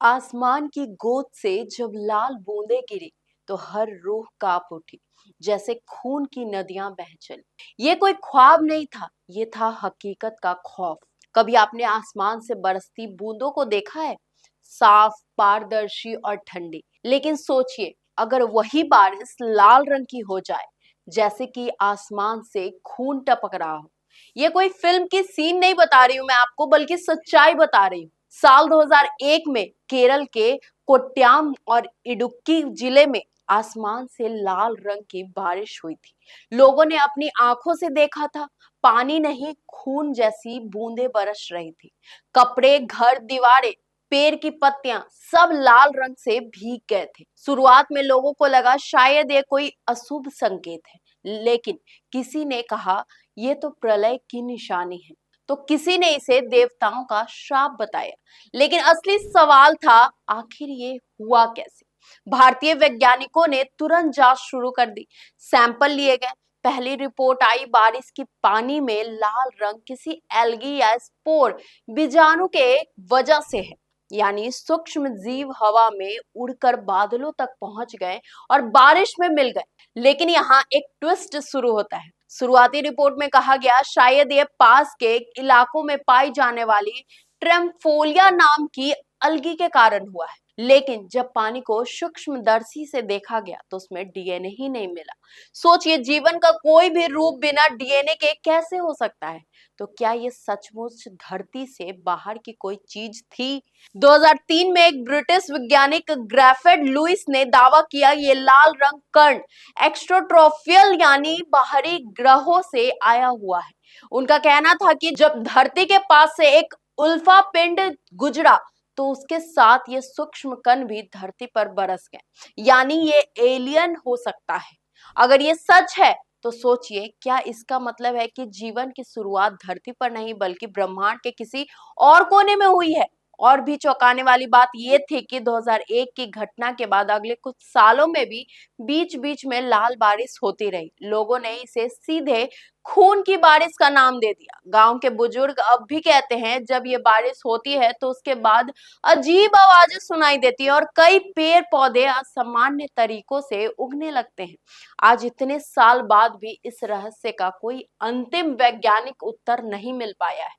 आसमान की गोद से जब लाल बूंदें गिरी तो हर रूह कांप उठी, जैसे खून की नदियां बह चली। ये कोई ख्वाब नहीं था, ये था हकीकत का खौफ। कभी आपने आसमान से बरसती बूंदों को देखा है? साफ, पारदर्शी और ठंडी। लेकिन सोचिए, अगर वही बारिश लाल रंग की हो जाए, जैसे कि आसमान से खून टपक रहा हो। ये कोई फिल्म की सीन नहीं बता रही हूं मैं आपको, बल्कि सच्चाई बता रही हूँ। साल 2001 में केरल के कोट्टायम और इडुक्की जिले में आसमान से लाल रंग की बारिश हुई थी। लोगों ने अपनी आंखों से देखा था, पानी नहीं, खून जैसी बूंदें बरस रही थी। कपड़े, घर, दीवारें, पेड़ की पत्तियां सब लाल रंग से भीग गए थे। शुरुआत में लोगों को लगा शायद ये कोई अशुभ संकेत है, लेकिन किसी ने कहा ये तो प्रलय की निशानी है, तो किसी ने इसे देवताओं का श्राप बताया। लेकिन असली सवाल था, आखिर ये हुआ कैसे? भारतीय वैज्ञानिकों ने तुरंत जांच शुरू कर दी। सैंपल लिए गए। पहली रिपोर्ट आई, बारिश की पानी में लाल रंग किसी एल्गी या स्पोर बीजाणु के वजह से है। यानी सूक्ष्म जीव हवा में उड़कर बादलों तक पहुंच गए और बारिश में मिल गए। लेकिन यहाँ एक ट्विस्ट शुरू होता है। शुरुआती रिपोर्ट में कहा गया शायद ये पास के इलाकों में पाई जाने वाली ट्रेम्फोलिया नाम की अलगी के कारण हुआ है। लेकिन जब पानी को सूक्ष्मदर्शी से देखा गया तो उसमें डीएनए ही नहीं मिला। सोचिए, जीवन का कोई भी रूप बिना डीएनए के कैसे हो सकता है? तो क्या ये सचमुच धरती से बाहर की कोई चीज थी? 2003 में एक ब्रिटिश वैज्ञानिक ग्रेफेड लुइस ने दावा किया ये लाल रंग कण एक्स्ट्रोट्रोफियल यानी बाहरी ग्रहों से आया हुआ है। उनका कहना था कि जब धरती के पास से एक उल्फा पिंड गुजरा तो उसके साथ ये सूक्ष्म कण भी धरती पर बरस गए। यानी ये एलियन हो सकता है। अगर ये सच है तो सोचिए, क्या इसका मतलब है कि जीवन की शुरुआत धरती पर नहीं बल्कि ब्रह्मांड के किसी और कोने में हुई है? और भी चौंकाने वाली बात यह थी कि 2001 की घटना के बाद अगले कुछ सालों में भी बीच बीच में लाल बारिश होती रही। लोगों ने इसे सीधे खून की बारिश का नाम दे दिया। गांव के बुजुर्ग अब भी कहते हैं जब ये बारिश होती है तो उसके बाद अजीब आवाजें सुनाई देती है और कई पेड़ पौधे असामान्य तरीकों से उगने लगते हैं। आज इतने साल बाद भी इस रहस्य का कोई अंतिम वैज्ञानिक उत्तर नहीं मिल पाया है।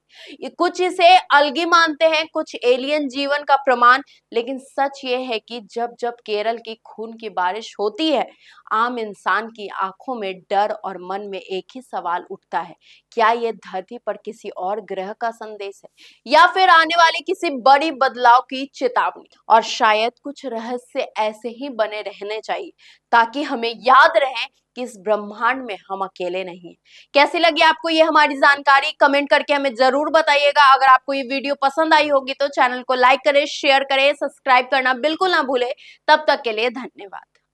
कुछ इसे अलगी मानते हैं, कुछ एलियन जीवन का प्रमाण। लेकिन सच ये है कि जब जब केरल की खून की बारिश होती है, आम इंसान की आंखों में डर और मन में एक ही सवाल उठता है, क्या ये धरती पर किसी और ग्रह का संदेश है या फिर आने वाली किसी बड़ी बदलाव की चेतावनी? और शायद कुछ रहस्य ऐसे ही बने रहने चाहिए ताकि हमें याद रहे कि इस ब्रह्मांड में हम अकेले नहीं हैं। कैसी लगी आपको ये हमारी जानकारी? कमेंट करके हमें जरूर बताइएगा। अगर आपको ये वीडियो पसंद आई होगी तो चैनल को लाइक करें, शेयर करें, सब्सक्राइब करना बिल्कुल ना भूलें। तब तक के लिए धन्यवाद।